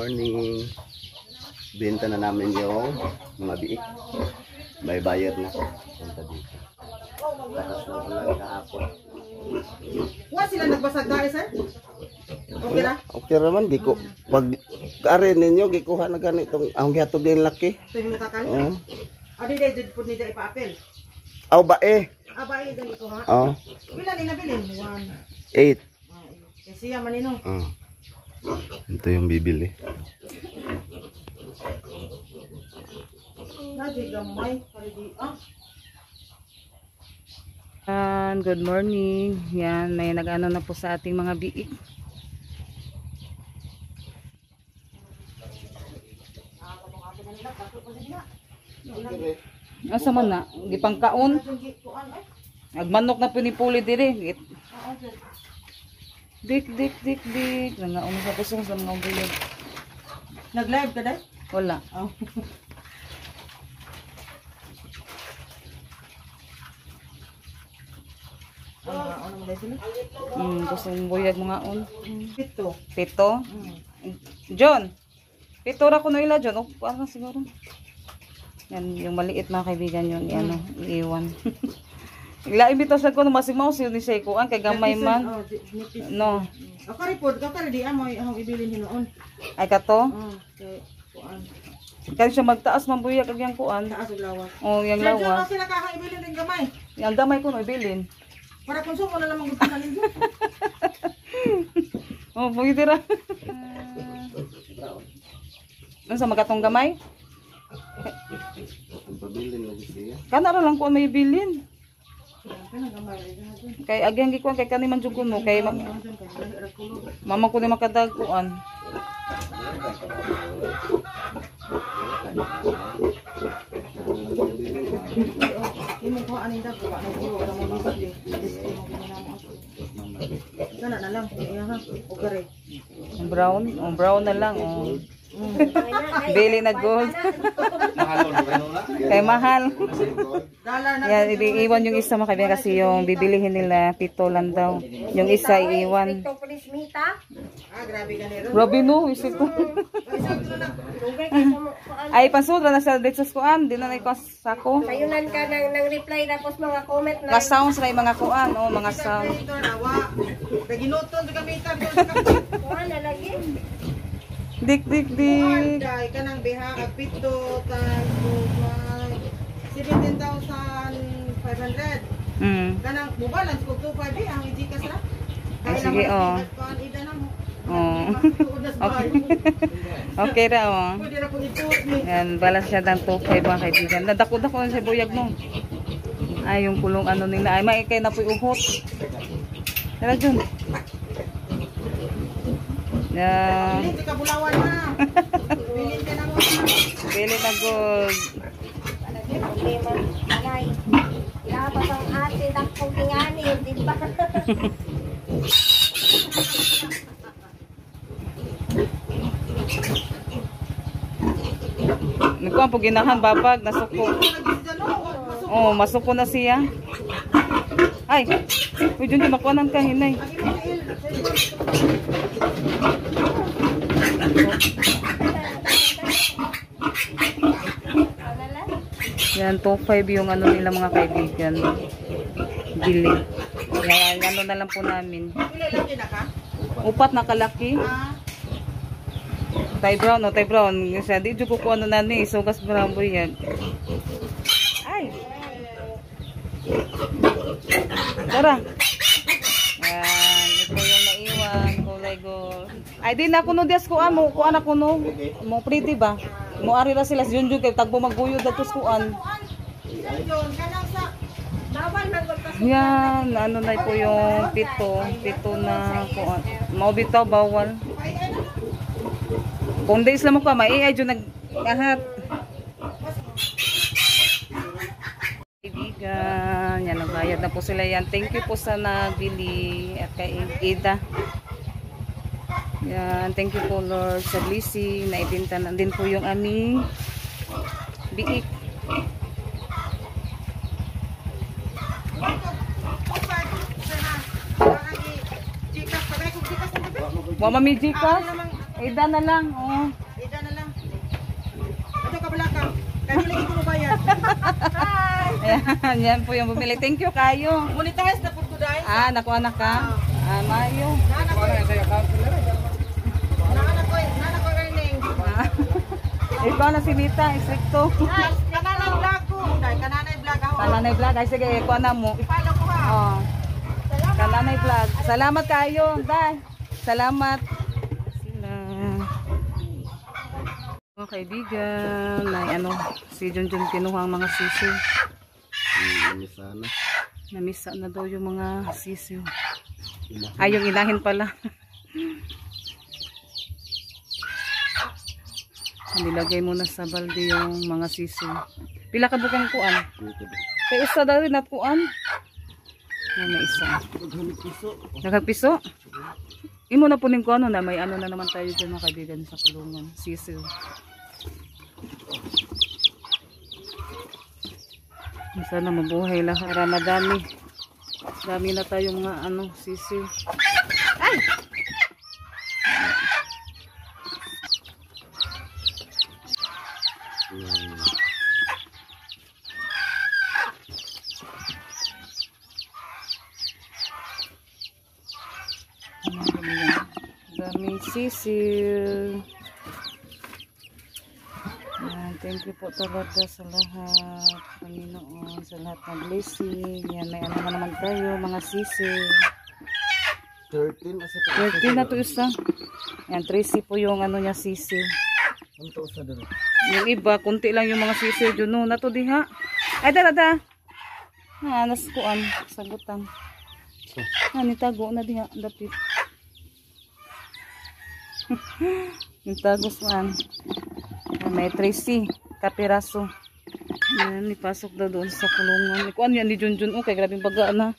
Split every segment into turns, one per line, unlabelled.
morning. Benta na namin yung mga biik. May bayad na. Punta dito. Takas na ulan kahapon.
Wa sila nagbasag dahil sir? Okay na?
Okay naman, di ko. Pag kaarin ninyo, gikuha na ganitong ang gihatod din laki.
Ito yung takal?
Oo.
Adi day jud pud nila ipa-apel.
Aw ba eh?
Aba ay dali ko ha.
Oo.
Pila ni nabilin?
8.
1. Kasi yaman nino.
Oo. Ito yung bibili.
Nadi gamay di
Good morning. Yan, may nag-ano na po sa ating mga biik. Asa man na? Gipangkaon. Nagmanok na pinipuli diri. Dik. Nangaon sa pusong sa mga bilog.
Nag-live ka dai?
Wala.
Oh. Ano mo dai sila?
Kusong buyag mga on.
Pito.
Pito. John. Pito ra ko na ila, John. Ano siguro? Yan, yung maliit mga kaibigan yun. Ano, iiwan. Ilaim bitaw sa ko, masimaw siya ni Seikuan, kay gamay man. No.
Ako report, kakari di amoy, akong ibilin hinoon.
Ay kato?
Kay kuan.
Kaya siya magtaas man buyag kag yang kuan.
Taas og lawas.
Oh, yang
Sir,
lawas.
Sila kakaibilin rin gamay.
Yang gamay ko no ibilin.
Para konsumo na lamang gusto nanin dyan.
Oh, pwede ra. Ano sa magatong gamay?
Pabilin lagi siya.
Kana ra lang ko may bilin.
Kaya gamay rin dyan.
Kay agyang gikuan kay kani man jud kuno kay mama ko ni makadag kuan.
Imong ko aning dako ano ko ra mo nang bili. Kana na lang iya ha. Okay.
Brown na lang. Oh. Bili na gold. Kay mahal. Yan, iiwan yung isa mga kaibigan kasi yung bibilihin nila pito lang daw. Yung isa iiwan.
Ah, grabe ka nero.
Grabe no, isip ko. Ay, pansudra na sa detsos kuan. Di na na sako.
Sayunan ka ng reply tapos mga comment na.
Mga sounds na yung mga kuan. Oh, mga sounds.
Ito nawa. Kaginuton sa gamitan ko.
Kuha na lagi.
Dik.
Dai kanang biha at pito times 17,500. Kanang bubalance ko 2.5 ang ijikas ra.
Ay, sige, oh.
Ida na mo.
Oh. Okay. Okay ra, oh.
Pwede ra ko ituot ni.
Yan, balas siya ng 2.5 mga kaibigan. Nadako-dako na sa buyag mo. Ay, yung kulong ano nila. Ay, maikay na po uhot. Tara, Jun. Yan.
Bilin ka bulawan na. Bilin ka na mo.
Bili na gold.
Problema. Anay. Dapat ang ate dakong tingani, di ba?
Nagkuhan po ginahan babag, nasuko. Oh, masuko na siya. Ay, pwede nyo makuhanan ka, hinay. Yan, 2.5 yung ano nila mga kaibigan. Bili. Yan, ano na lang po namin.
Laki na ka?
Upat na kalaki. Thai brown, no, Thai brown. Isa, di dyo ko ano na ni. Sugas brown boy yan. Ay! Tara! Yan, ito yung naiwan. Kulay gold. Ay, di na kuno dias ko amo. Kuan na kuno. Mo pretty ba? Mo ari ra sila sa Junjun kay tagbo magbuyod datos kuan. Yan, ano na po yung pito na kuan. Mao bitaw bawal. Kung days lang mo ka, ay dyan nag-ahat. Kaibigan, yan, nagbayad na po sila yan. Thank you po sa nagbili at kay Ida. Yan, thank you po Lord sa blessing. Naibinta na din po yung aming biik. Wa mami Gcash? Ida na lang. Oh.
Ida na lang. Ito ka balaka. Kanila ito mo bayad.
Ayan, yan po yung bumili. Thank you kayo.
Monetize na po ko dahil.
Ah, nakuha na ka? Ah, mayo.
Nana ko earning.
Ah. Ikaw na si Nita, istrikto.
Kananay vlog ko. Dahil kananay vlog ako.
Kalanay vlog. Ay sige, ikuha na mo.
I-follow ko ha.
Oh. Kalanay vlog. Salamat kayo. Day. Salamat. Sila. Mga kaibigan, may ano, si Junjun kinuha ang mga sisiw.
Sana.
Namisa na daw yung mga sisiw. Ay, yung inahin pala. Nilagay muna sa balde yung mga sisiw. Pila ka bukang kuan? Kaya isa daw rin at kuan. Ay, may isa. Nagpiso? Imo na punin ko ano na may ano na naman tayo dyan mga kaibigan sa kulungan. Sisiw. Sana mabuhay lahat. Para madami. Dami na tayong mga ano, sisiw. Ay! Daming sisiw. Yan, thank you po talaga sa lahat, Panginoon, sa lahat ng blessing. Yan, may ano na naman tayo, mga sisiw.
13
13 na to isa. Yan, 13 po yung ano niya, sisiw. Yung iba, kunti lang yung mga sisiw dyan. No, na to diha. Ay, dada. Ah, naskuan, sagutan. Ah, nitago na diha, dapit. Nitagos man. May 13 kapiraso. Yan, ipasok daw doon sa kulungan. Ikuan yan ni Junjun. Okay, grabing baga na.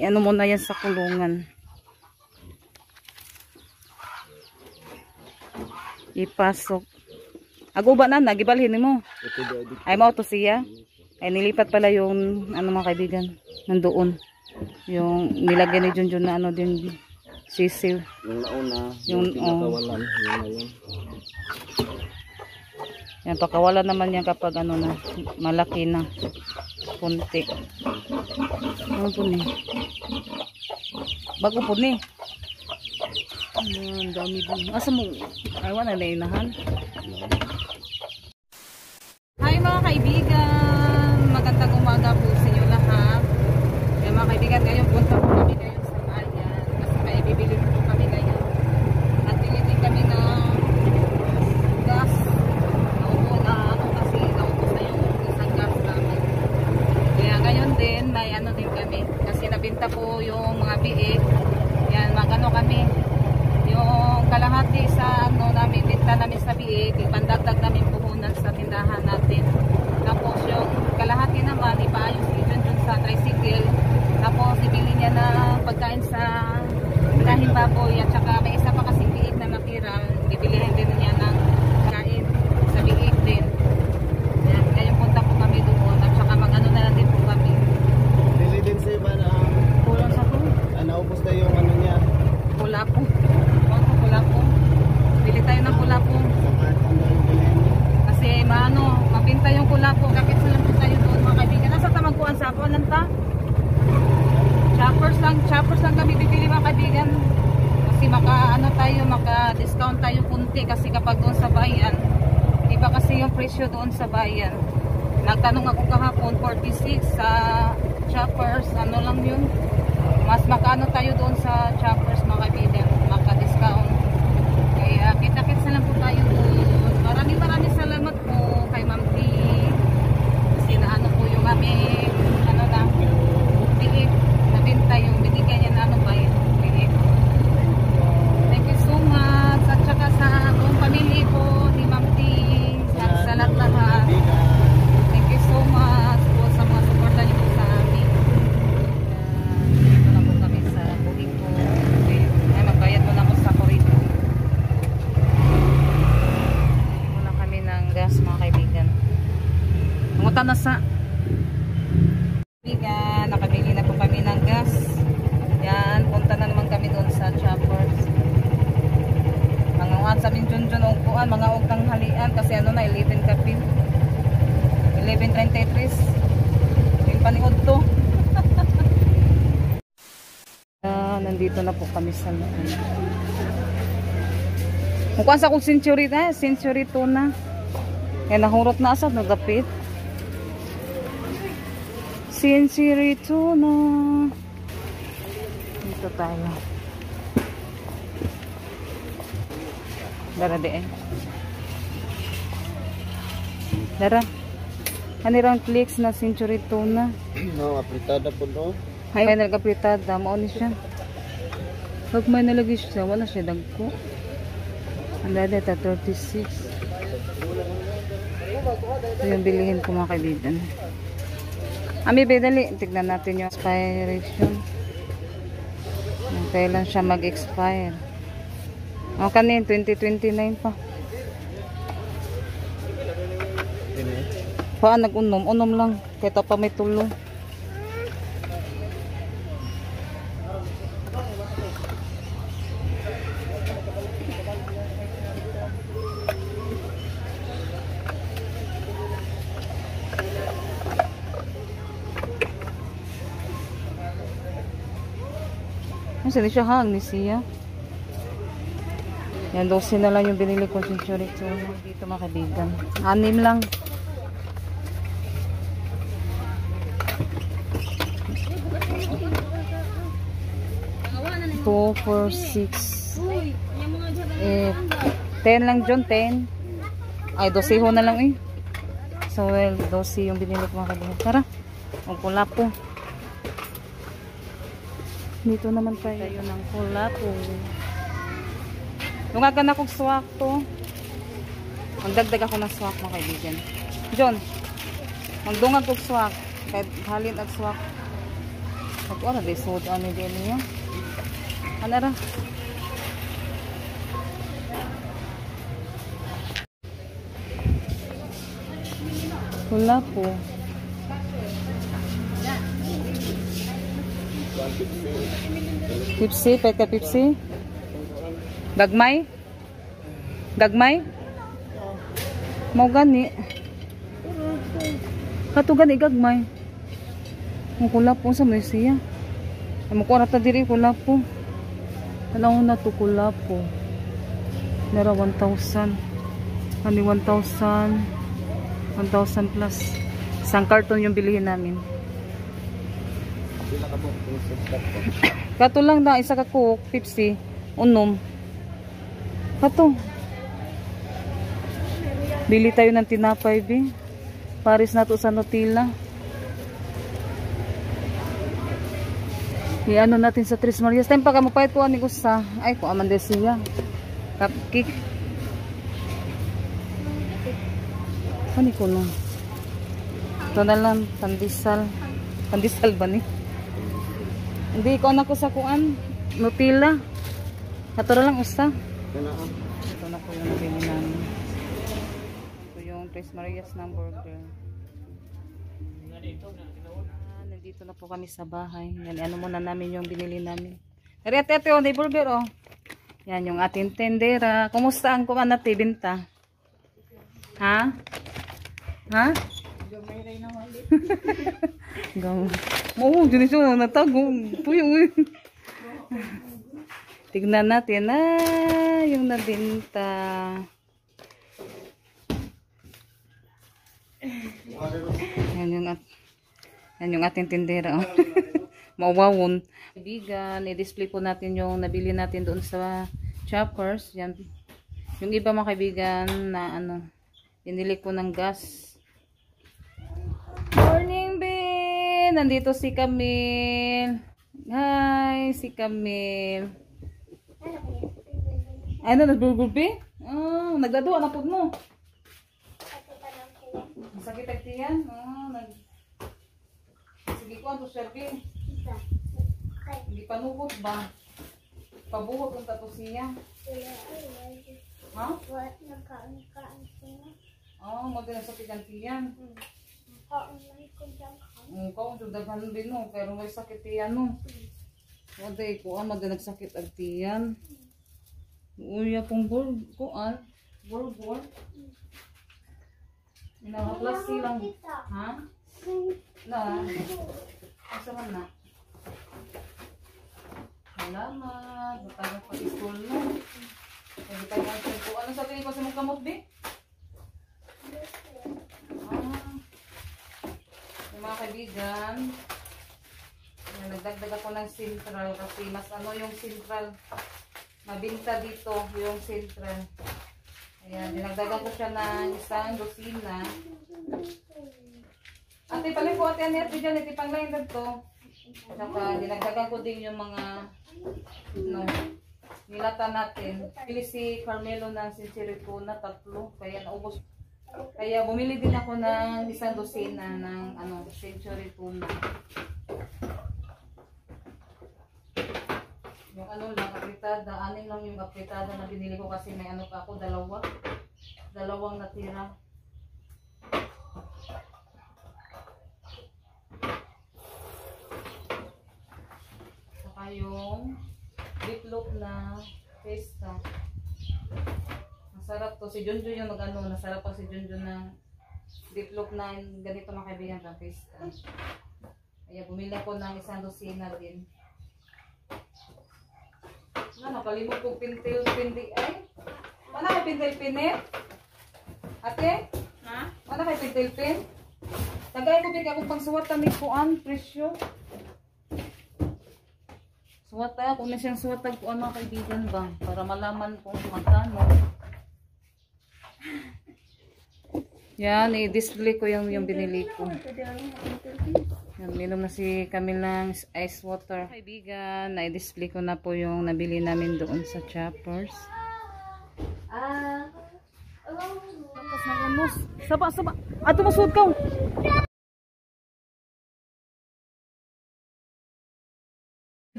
Ano muna yan sa kulungan. Ipasok. Ago ba na? Nagibalhin mo? Ay mo to siya? Ay nilipat pala yung ano mga kaibigan. Nandoon. Yung nilagyan ni Junjun na ano din. Sisiw.
Yung nauna,
Yung
pinakawalan, yun na yun.
Yan, pakawalan naman yan kapag ano na, malaki na. Kunti. Ano po ni? Bago po ni. Yan, dami din. Asa mo? Ay, wala na inahan. Hi mga kaibigan! Magandang umaga po sa inyo lahat. Yan mga kaibigan, ngayon punta po kami ngayon sa bayan. Kasi may bibili po kami ngayon. At pilitin kami ng gas. Naupo na ano kasi naubos na yung isang gas namin. Kaya ngayon din may ano din kami. Kasi nabinta po yung mga biik. Yan, magano kami. Yung kalahati sa ano namin, binta namin sa biik. Ipandagdag namin puhunan sa tindahan natin. Tapos yung kalahati naman, ipaayos dito sa tricycle. Tapos ibili niya na pagkain sa kahing baboy. At saka may isa pa kasing biik na natira. Bibilihin din niya ng pagkain sa biik din. Yan, ngayon punta po kami doon. At saka mag-ano na lang din po kami.
Pili din siya ba na
Kulang sa po.
naubos na yung ano niya.
Pula po. Pula po. Bili tayo ng pula po.
Sa part, ano yung bilhin niya.
Kasi maano, mabinta yung pula po. Kapit sa lang po tayo doon mga kaibigan. Nasa tamagkuhan sa ako. Anong ta? Choppers lang kami bibili mga kaibigan. Kasi ano tayo, maka-discount tayo kunti. Kasi kapag doon sa bayan, iba kasi yung presyo doon sa bayan. Nagtanong ako kahapon, 46 sa choppers. Ano lang yun? Mas makaano tayo doon sa choppers mga kaibigan. Maka-discount. Kaya kita-kits na lang po tayo doon. Maraming salamat po kay Ma'am T. Kasi naano po yung aming ano na biik. Nabinta yung binigyan niya na ano ba yun? Biik. Thank you so much. At saka sa buong pamilya po ni Ma'am T. Sa lahat. Thank you so much po sa mga suporta niyo po sa amin. Dito na po kami sa buhing po. Ay, magbayad mo na po sa korito. Muna kami ng gas mga kaibigan. Nangutan na sa kaibigan. Nakabili na po kami ng gas. Yan, punta na naman kami doon sa kuan mga og tanghalian kasi ano na 11 kapin. 11:33. Yung paniod to. Nandito na po kami sa loob. Kung kuan sa kong century na, century tuna. Kaya nahurot na asad, nagdapit. Century tuna. Dito tayo. Dara de eh. Dara. Kanirang clicks na century tuna.
No, apritada po no.
Ay, may nag-apritada. Mao ni siya. Pag may nalagay siya, wala siya dagko. Ang dada ito, 36. Ito yung bilihin ko mga kaibigan. Ami, dali. Tignan natin yung expiration. Kailan siya mag-expire. O, kanin, 2029 pa. Paan nag-unom? Unom lang. Kaya pa may tulong. Kasi siya hang ni siya. Yan, 12 na lang yung binili ko century tuna. Dito mga kaibigan. 6 lang. 2, 4, 6. 10 lang John, 10. Ay, 12 na lang eh. So, well, 12 yung binili ko mga kaibigan. Tara, ang pula po. Dito naman tayo ng pula po. Lungagan akong swak to. Magdagdag ako ng swak mga kaibigan. John, magdungag kong swak. Kahit halin ang swak. Pag-wala, di sold on din niya. Ano ra? Wala po. Pipsi, peka Pipsi. Gagmay? Gagmay? Mau gani. Kato gani gagmay. Ang kulapo sa Malaysia. Ang kuwarata diri kulapo. Ano na to kulapo? Nara 1,000. Ano 1,000? 1,000 plus. Isang karton yung bilihin namin. Kato lang na isa ka cook, Pepsi, unom. Kato. Bili tayo ng tinapay, bi. Paris na to sa Nutella. I-ano natin sa Tres Marias. Time pa ka mapahit ko ani gusta. Ay, ko aman siya. Cupcake. Ano ko no? Ito na lang, pandesal. Pandesal ba ni? Hindi ko anak ko sa kuan. Nutella. Ito na lang usta. Ito na po yung nabili namin. Ito yung Tres Marias ng burger. Nandito na po kami sa bahay. Yan, ano muna namin yung binili namin. Ate, oh, may burger, oh. Yan, yung ating tendera. Kumusta ang kuman natin, binta? Ha? Ha? Gaw. Oo, dyan ito, natagong. Puyong. Tignan natin, yung nabinta. Yan yung ating tindera. Oh. Mawawon. Kaibigan, i-display po natin yung nabili natin doon sa Choppers. Yan. Yung iba mga kaibigan na ano, binili ko ng gas. Morning, Ben! Nandito si Camille. Hi, si Camille. Ano, nag-burger, Ben? Oh, nagdadua na po mo. Sakit ang tiyan? Sige ko, ano serving? Hindi panukot ba? Pabuhot ang tato siya. Ha? Oo, maganda sa tiyan. Kung daghan din no, pero may sakit tiyan no. Waday ko, maganda nagsakit ang tiyan. Uya pong kuan. World War? Inahaplas silang. Ha? Na. Asa man na? Salamat. Matagong pag-school mo. Hindi tayo ang cellphone. Ano sabihin ko sa mong kamot, be? Yung mga kaibigan, nagdagdag ako ng Central kasi mas ano yung Central mabinta dito, yung Central. Ayan, dinagdagan ko siya ng isang dosina. Ate, pala po ate Anet, dyan, iti panglayin na to. Saka dinagdagan ko din yung mga no, nilata natin. Pili si Carmelo ng sincerico na 3, kaya naubos. Kaya bumili din ako ng isang dosina ng ano, century tuna. Yung ano lang, apritada, 6 lang yung apritada na binili ko kasi may ano pa ako, dalawang natira. Saka yung bitlog na pesta. Masarap to. Si Junjun yung mag-ano, nasarap pa si Junjun ng bitlog na ganito mga kaibigan ng pesta. Kaya bumili ako ng isang dosina din. Nakalimot kong pintil-pintil. Ay, mana kay pintil-pinit? Ate? Ha? Mana kay pintil-pin? Tagay ko bigay akong pangsuwat kami kuan, presyo. Suwat tayo, kung na siyang suwat kuan mga kaibigan ba? Para malaman kung magkano. Yan, i-display ko yung binili ko. Yan, minom na si Camila ng ice water. Kaibigan, na-display ko na po yung nabili namin doon sa Choppers. Lakas ng unos. Saba. Ato masuot ka.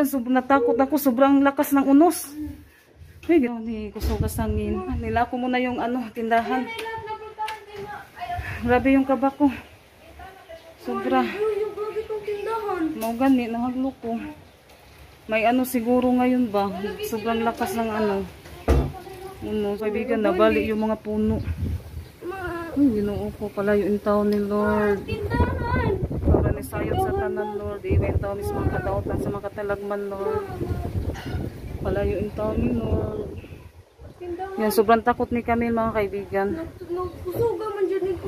Sobrang natakot ako. Sobrang lakas ng unos. Ay, ni kusugas hangin. Nila ko muna yung ano, tindahan. Grabe yung kaba ko. Sobra. Mau gani, nahaglo ko. May ano siguro ngayon ba? Sobrang lakas ng ano. Uno, kaibigan, nabali yung mga puno. Ay, ginoo ko, palayo yung taon ni Lord. Para ni sayot sa tanan, Lord. Iwa yung taon ni mga kadaotan sa mga katalagman, Lord. Palayo yung taon ni Lord. Yan, sobrang takot ni kami mga kaibigan.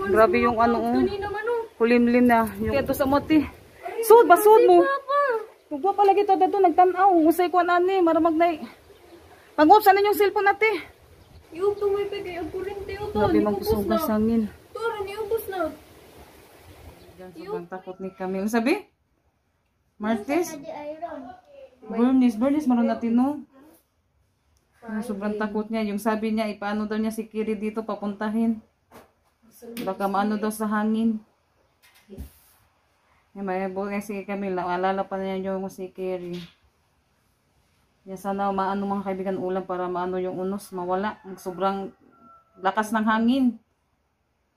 Grabe yung ano, kulimlim na. Kaya to sa moti. Sud, basud mo. Tugwa pala kita dato, nagtanaw. Usay ko ani, maramag na. Pag-off sa ninyong cellphone ate.
Yung tumoy pa kayo, kurente o to.
Grabe mang kusugas hangin.
Toro, niubos na.
Sobrang takot ni Camille. Sabi? Martes? Bernice, maroon natin no? Sobrang takot niya. Yung sabi niya, ipaano daw niya si Kiri dito, papuntahin. Baka maano daw sa hangin. May buhay si Camille. Alala pa niya yung si Kiri. Yan, sana maano mga kaibigan ulam para maano yung unos, mawala. Sobrang lakas ng hangin.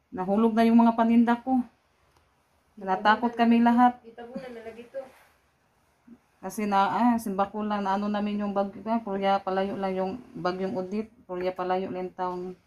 Nahulog na yung mga paninda ko. Natakot kami lahat. Kasi simba ko lang na ano namin yung bagyo. Purya palayo lang yung bagyong udit. Purya palayo lang taong